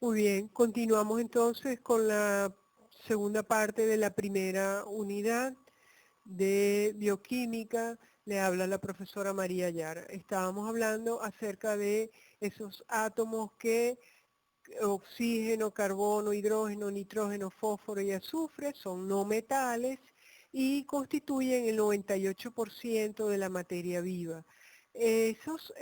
Muy bien, continuamos entonces con la segunda parte de la primera unidad de bioquímica. Le habla la profesora María Yara. Estábamos hablando acerca de esos átomos que oxígeno, carbono, hidrógeno, nitrógeno, fósforo y azufre son no metales y constituyen el 98% de la materia viva. Esos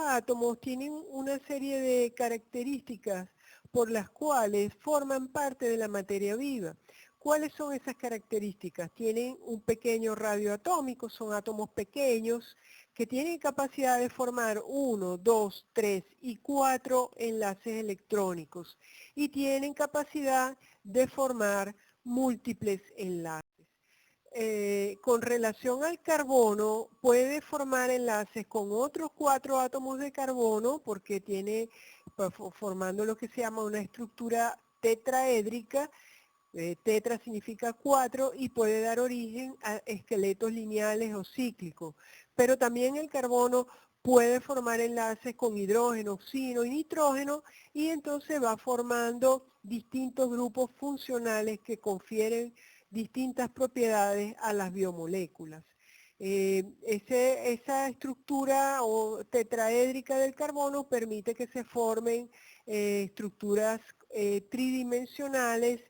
átomos tienen una serie de características por las cuales forman parte de la materia viva. ¿Cuáles son esas características? Tienen un pequeño radio atómico, son átomos pequeños que tienen capacidad de formar 1, 2, 3 y 4 enlaces electrónicos y tienen capacidad de formar múltiples enlaces. Con relación al carbono, puede formar enlaces con otros 4 átomos de carbono porque tiene formando lo que se llama una estructura tetraédrica. Tetra significa 4 y puede dar origen a esqueletos lineales o cíclicos. Pero también el carbono puede formar enlaces con hidrógeno, oxígeno y nitrógeno y entonces va formando distintos grupos funcionales que confieren distintas propiedades a las biomoléculas. Esa estructura tetraédrica del carbono permite que se formen estructuras tridimensionales.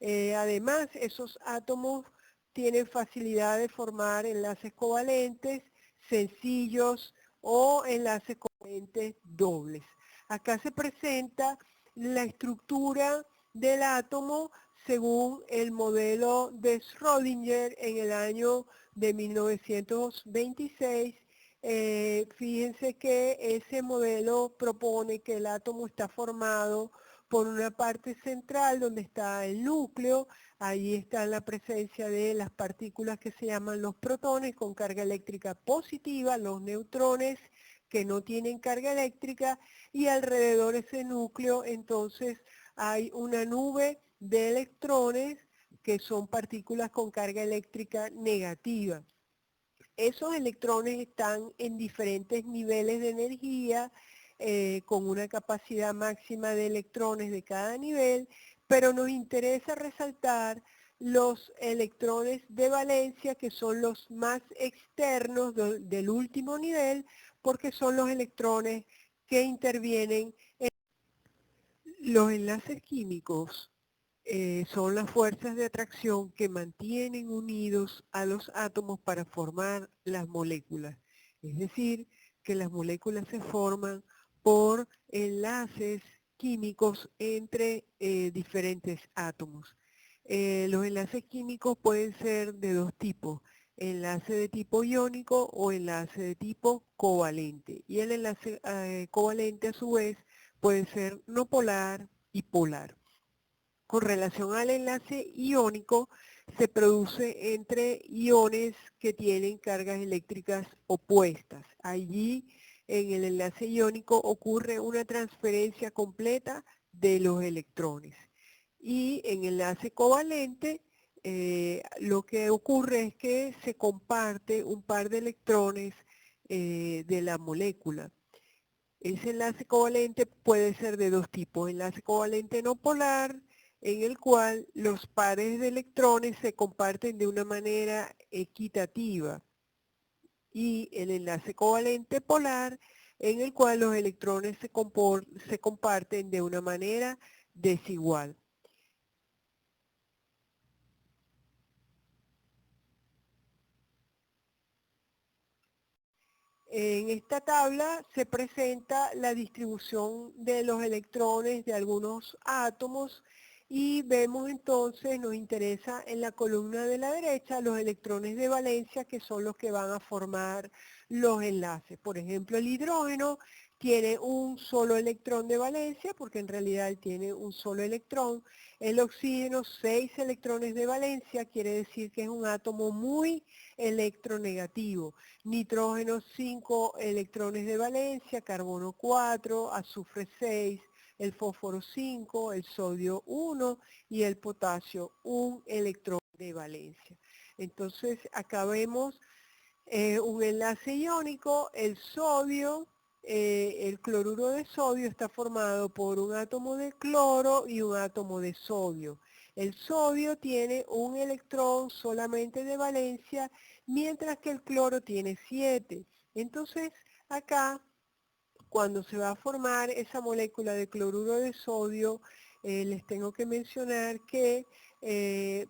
Además, esos átomos tienen facilidad de formar enlaces covalentes, sencillos o enlaces covalentes dobles. Acá se presenta la estructura del átomo según el modelo de Schrödinger en el año de 1926. Fíjense que ese modelo propone que el átomo está formado por una parte central donde está el núcleo, ahí está la presencia de las partículas que se llaman los protones con carga eléctrica positiva, los neutrones que no tienen carga eléctrica y alrededor de ese núcleo entonces hay una nube de electrones que son partículas con carga eléctrica negativa. Esos electrones están en diferentes niveles de energía, con una capacidad máxima de electrones de cada nivel, pero nos interesa resaltar los electrones de valencia, que son los más externos del último nivel, porque son los electrones que intervienen en los enlaces químicos. Son las fuerzas de atracción que mantienen unidos a los átomos para formar las moléculas. Es decir, que las moléculas se forman por enlaces químicos entre diferentes átomos. Los enlaces químicos pueden ser de dos tipos, enlace de tipo iónico o enlace de tipo covalente. Y el enlace covalente a su vez puede ser no polar y polar. Con relación al enlace iónico, se produce entre iones que tienen cargas eléctricas opuestas. Allí, en el enlace iónico, ocurre una transferencia completa de los electrones. Y en el enlace covalente, lo que ocurre es que se comparte un par de electrones de la molécula. Ese enlace covalente puede ser de dos tipos, enlace covalente no polar, en el cual los pares de electrones se comparten de una manera equitativa, y el enlace covalente polar, en el cual los electrones se comparten de una manera desigual. En esta tabla se presenta la distribución de los electrones de algunos átomos y vemos entonces, nos interesa en la columna de la derecha los electrones de valencia, que son los que van a formar los enlaces. Por ejemplo, el hidrógeno tiene un solo electrón de valencia porque en realidad tiene un solo electrón. El oxígeno, 6 electrones de valencia, quiere decir que es un átomo muy electronegativo. Nitrógeno, 5 electrones de valencia, carbono 4, azufre 6, el fósforo 5, el sodio 1 y el potasio 1 electrón de valencia. Entonces acá vemos un enlace iónico, el sodio el cloruro de sodio está formado por un átomo de cloro y un átomo de sodio. El sodio tiene un electrón solamente de valencia, mientras que el cloro tiene 7. Entonces, acá, cuando se va a formar esa molécula de cloruro de sodio, les tengo que mencionar que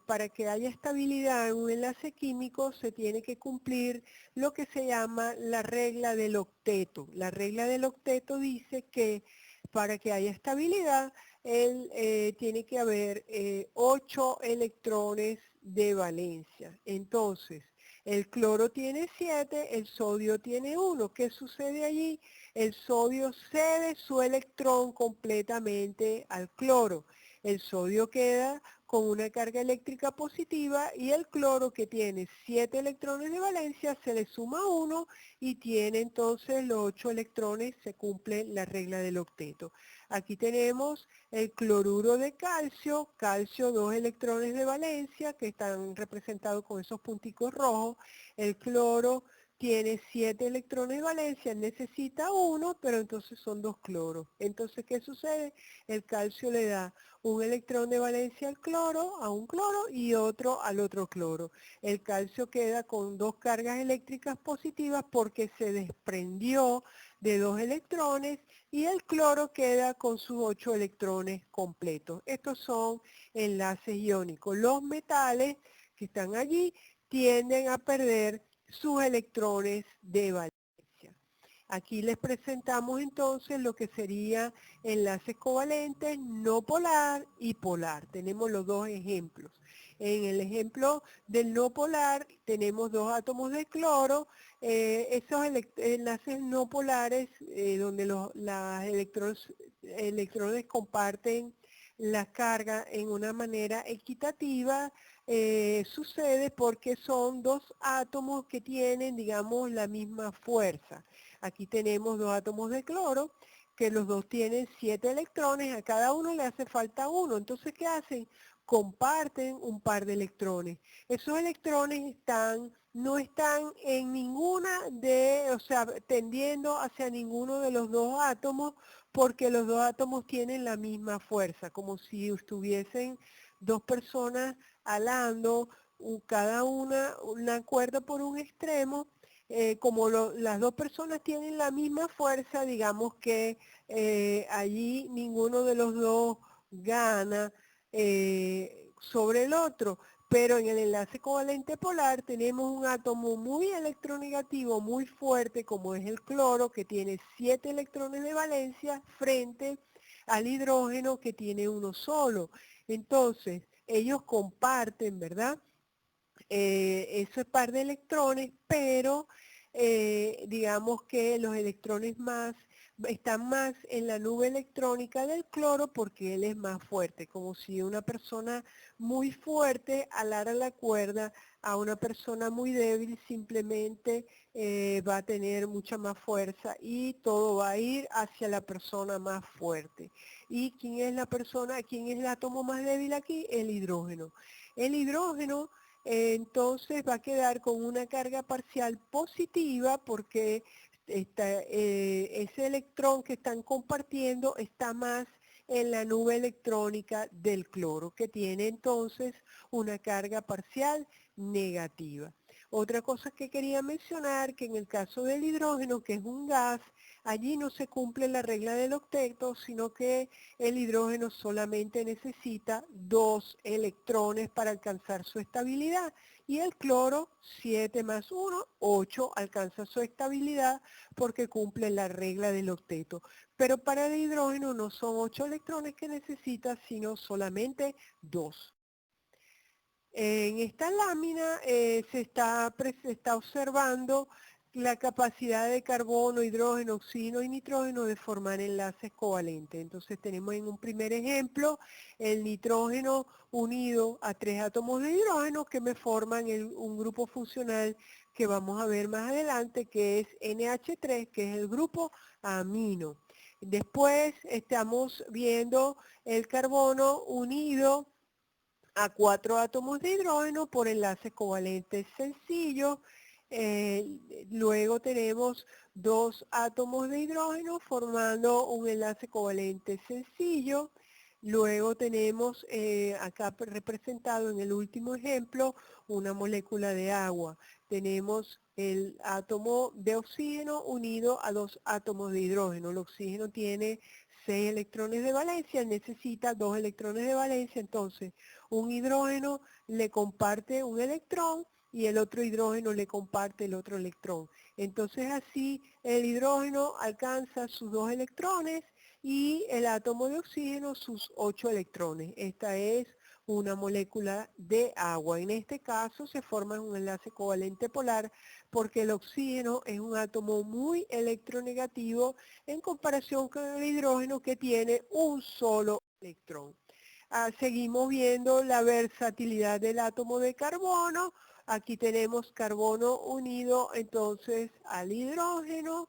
para que haya estabilidad en un enlace químico se tiene que cumplir lo que se llama la regla del octeto. La regla del octeto dice que para que haya estabilidad tiene que haber 8 electrones de valencia. Entonces, el cloro tiene 7, el sodio tiene 1. ¿Qué sucede allí? El sodio cede su electrón completamente al cloro. El sodio queda con una carga eléctrica positiva y el cloro, que tiene 7 electrones de valencia, se le suma 1 y tiene entonces los 8 electrones, se cumple la regla del octeto. Aquí tenemos el cloruro de calcio, 2 electrones de valencia que están representados con esos punticos rojos. El cloro tiene 7 electrones de valencia, necesita 1, pero entonces son 2 cloros. Entonces, ¿qué sucede? El calcio le da un electrón de valencia al cloro, a un cloro, y otro al otro cloro. El calcio queda con 2 cargas eléctricas positivas porque se desprendió de 2 electrones y el cloro queda con sus 8 electrones completos. Estos son enlaces iónicos. Los metales que están allí tienden a perder sus electrones de valencia. Aquí les presentamos entonces lo que sería enlaces covalentes, no polar y polar. Tenemos los dos ejemplos. En el ejemplo del no polar tenemos 2 átomos de cloro. Esos enlaces no polares, donde los electrones comparten la carga en una manera equitativa, sucede porque son 2 átomos que tienen, digamos, la misma fuerza. Aquí tenemos 2 átomos de cloro, que los dos tienen 7 electrones, a cada uno le hace falta 1. Entonces, ¿qué hacen? Comparten un par de electrones. Esos electrones no están en tendiendo hacia ninguno de los 2 átomos, porque los 2 átomos tienen la misma fuerza, como si estuviesen 2 personas alando, cada una cuerda por un extremo. Como las 2 personas tienen la misma fuerza, digamos que allí ninguno de los 2 gana sobre el otro. Pero en el enlace covalente polar tenemos un átomo muy electronegativo, muy fuerte, como es el cloro, que tiene 7 electrones de valencia, frente al hidrógeno, que tiene 1 solo. Entonces, ellos comparten, ¿verdad? Ese par de electrones, pero digamos que los electrones están más en la nube electrónica del cloro porque él es más fuerte, como si una persona muy fuerte alara la cuerda a una persona muy débil, simplemente va a tener mucha más fuerza y todo va a ir hacia la persona más fuerte. ¿Y quién es quién es el átomo más débil aquí? El hidrógeno. El hidrógeno entonces va a quedar con una carga parcial positiva porque ese electrón que están compartiendo está más en la nube electrónica del cloro, que tiene entonces una carga parcial negativa. Otra cosa que quería mencionar, que en el caso del hidrógeno, que es un gas, allí no se cumple la regla del octeto, sino que el hidrógeno solamente necesita 2 electrones para alcanzar su estabilidad y el cloro, 7 más 1, 8, alcanza su estabilidad porque cumple la regla del octeto. Pero para el hidrógeno no son 8 electrones que necesita, sino solamente 2. En esta lámina se está observando la capacidad de carbono, hidrógeno, oxígeno y nitrógeno de formar enlaces covalentes. Entonces tenemos en un primer ejemplo el nitrógeno unido a 3 átomos de hidrógeno que me forman un grupo funcional que vamos a ver más adelante, que es NH3, que es el grupo amino. Después estamos viendo el carbono unido a 4 átomos de hidrógeno por enlaces covalentes sencillos. Luego tenemos dos átomos de hidrógeno formando un enlace covalente sencillo. Luego tenemos acá representado en el último ejemplo una molécula de agua. Tenemos el átomo de oxígeno unido a dos átomos de hidrógeno. El oxígeno tiene 6 electrones de valencia, necesita 2 electrones de valencia, entonces un hidrógeno le comparte un electrón y el otro hidrógeno le comparte el otro electrón. Entonces así el hidrógeno alcanza sus 2 electrones y el átomo de oxígeno sus 8 electrones. Esta es una molécula de agua. En este caso se forma un enlace covalente polar porque el oxígeno es un átomo muy electronegativo en comparación con el hidrógeno que tiene un solo electrón. Seguimos viendo la versatilidad del átomo de carbono. Aquí tenemos carbono unido entonces al hidrógeno,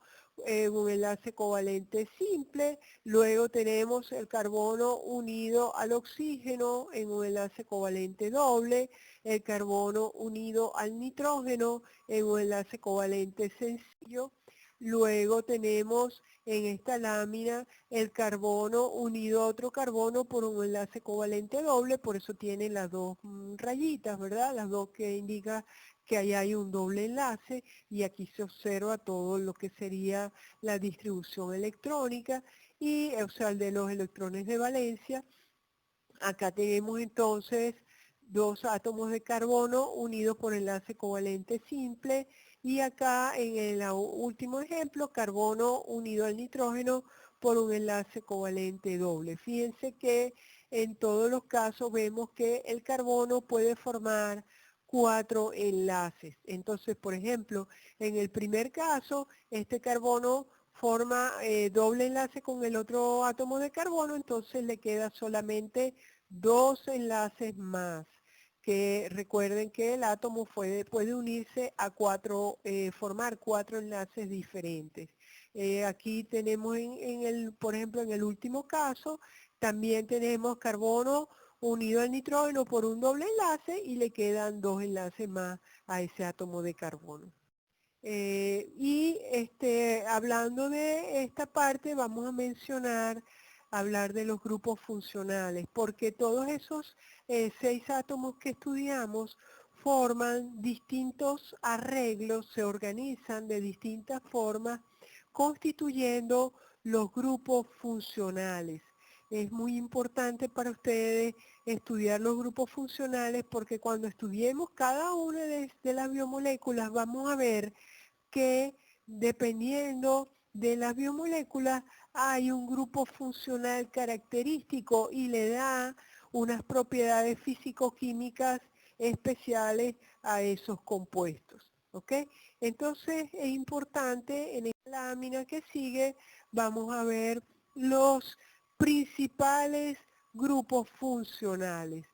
un enlace covalente simple. Luego tenemos el carbono unido al oxígeno en un enlace covalente doble. El carbono unido al nitrógeno en un enlace covalente sencillo. Luego tenemos en esta lámina el carbono unido a otro carbono por un enlace covalente doble, por eso tiene las dos rayitas, ¿verdad? Las dos que indican que ahí hay un doble enlace y aquí se observa todo lo que sería la distribución electrónica y, o sea, el de los electrones de valencia. Acá tenemos entonces dos átomos de carbono unidos por enlace covalente simple y acá en el último ejemplo, carbono unido al nitrógeno por un enlace covalente doble. Fíjense que en todos los casos vemos que el carbono puede formar 4 enlaces. Entonces, por ejemplo, en el primer caso, este carbono forma doble enlace con el otro átomo de carbono, entonces le queda solamente 2 enlaces más, que recuerden que el átomo puede unirse a formar 4 enlaces diferentes. Aquí tenemos por ejemplo, en el último caso, también tenemos carbono unido al nitrógeno por un doble enlace y le quedan 2 enlaces más a ese átomo de carbono. Hablando de esta parte, vamos a hablar de los grupos funcionales, porque todos esos 6 átomos que estudiamos forman distintos arreglos, se organizan de distintas formas, constituyendo los grupos funcionales. Es muy importante para ustedes estudiar los grupos funcionales porque cuando estudiemos cada una de las biomoléculas vamos a ver que dependiendo de las biomoléculas hay un grupo funcional característico y le da unas propiedades físico-químicas especiales a esos compuestos. ¿Ok? Entonces es importante, en esta lámina que sigue, vamos a ver los principales grupos funcionales.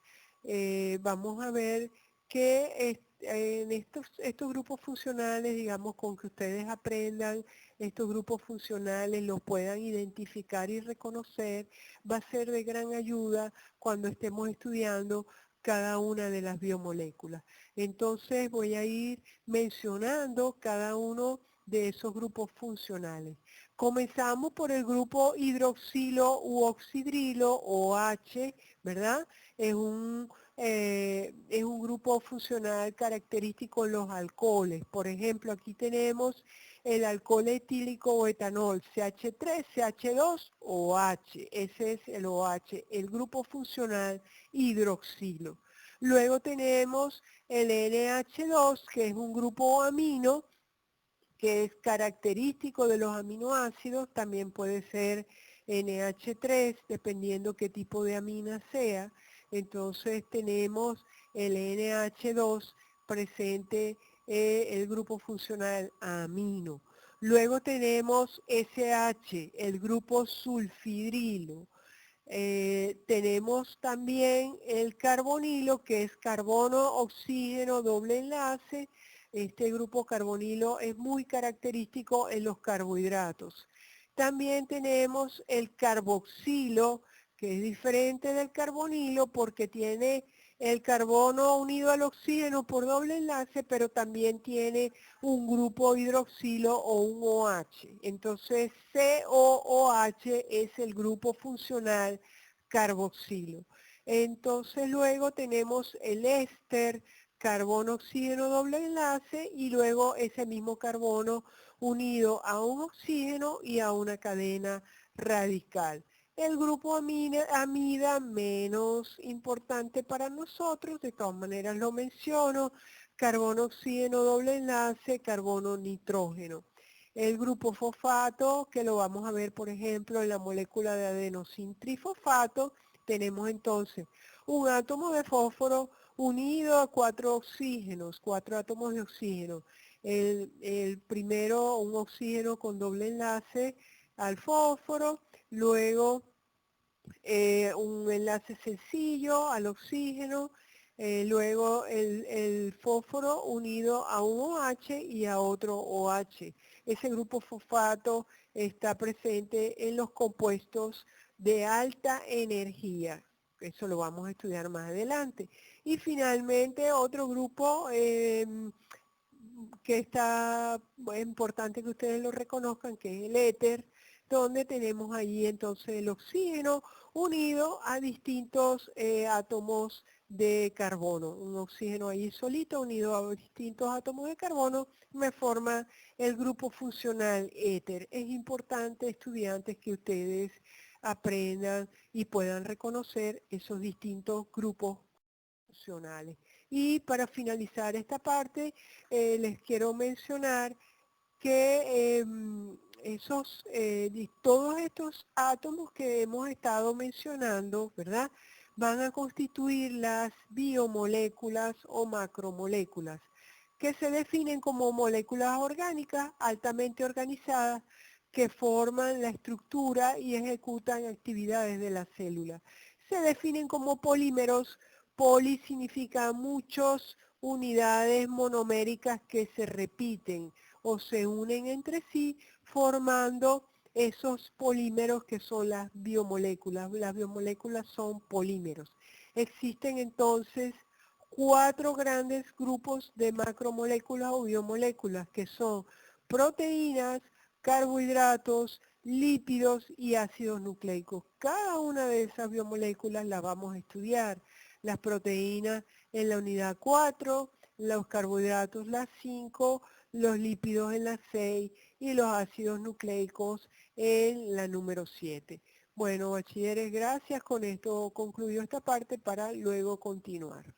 Vamos a ver que en estos grupos funcionales, digamos, con que ustedes aprendan estos grupos funcionales, los puedan identificar y reconocer, va a ser de gran ayuda cuando estemos estudiando cada una de las biomoléculas. Entonces voy a ir mencionando cada uno de esos grupos funcionales. Comenzamos por el grupo hidroxilo u oxidrilo, OH, ¿verdad? Es un grupo funcional característico en los alcoholes. Por ejemplo, aquí tenemos el alcohol etílico o etanol, CH3, CH2, OH. Ese es el OH, el grupo funcional hidroxilo. Luego tenemos el NH2, que es un grupo amino, que es característico de los aminoácidos, también puede ser NH3, dependiendo qué tipo de amina sea. Entonces tenemos el NH2 presente, el grupo funcional amino. Luego tenemos SH, el grupo sulfidrilo. Tenemos también el carbonilo, que es carbono, oxígeno, doble enlace. Este grupo carbonilo es muy característico en los carbohidratos. También tenemos el carboxilo, que es diferente del carbonilo porque tiene el carbono unido al oxígeno por doble enlace, pero también tiene un grupo hidroxilo o un OH. Entonces, COOH es el grupo funcional carboxilo. Entonces, luego tenemos el éster, carbono, oxígeno, doble enlace, y luego ese mismo carbono unido a un oxígeno y a una cadena radical. El grupo amida menos importante para nosotros, de todas maneras lo menciono, carbono, oxígeno, doble enlace, carbono, nitrógeno. El grupo fosfato, que lo vamos a ver por ejemplo en la molécula de adenosin trifosfato, tenemos entonces un átomo de fósforo unido a 4 oxígenos, 4 átomos de oxígeno. El primero, un oxígeno con doble enlace al fósforo, luego un enlace sencillo al oxígeno, luego el fósforo unido a un OH y a otro OH. Ese grupo fosfato está presente en los compuestos de alta energía. Eso lo vamos a estudiar más adelante. Y finalmente otro grupo que está importante que ustedes lo reconozcan, que es el éter, donde tenemos allí entonces el oxígeno unido a distintos átomos de carbono. Un oxígeno allí solito unido a distintos átomos de carbono me forma el grupo funcional éter. Es importante, estudiantes, que ustedes aprendan y puedan reconocer esos distintos grupos funcionales. Y para finalizar esta parte, les quiero mencionar que todos estos átomos que hemos estado mencionando, ¿verdad?, van a constituir las biomoléculas o macromoléculas, que se definen como moléculas orgánicas altamente organizadas que forman la estructura y ejecutan actividades de la célula. Se definen como polímeros. Poli significa muchas unidades monoméricas que se repiten o se unen entre sí formando esos polímeros que son las biomoléculas. Las biomoléculas son polímeros. Existen entonces 4 grandes grupos de macromoléculas o biomoléculas, que son proteínas, carbohidratos, lípidos y ácidos nucleicos. Cada una de esas biomoléculas la vamos a estudiar. Las proteínas en la unidad 4, los carbohidratos la 5, los lípidos en la 6 y los ácidos nucleicos en la número 7. Bueno, bachilleres, gracias. Con esto concluyo esta parte para luego continuar.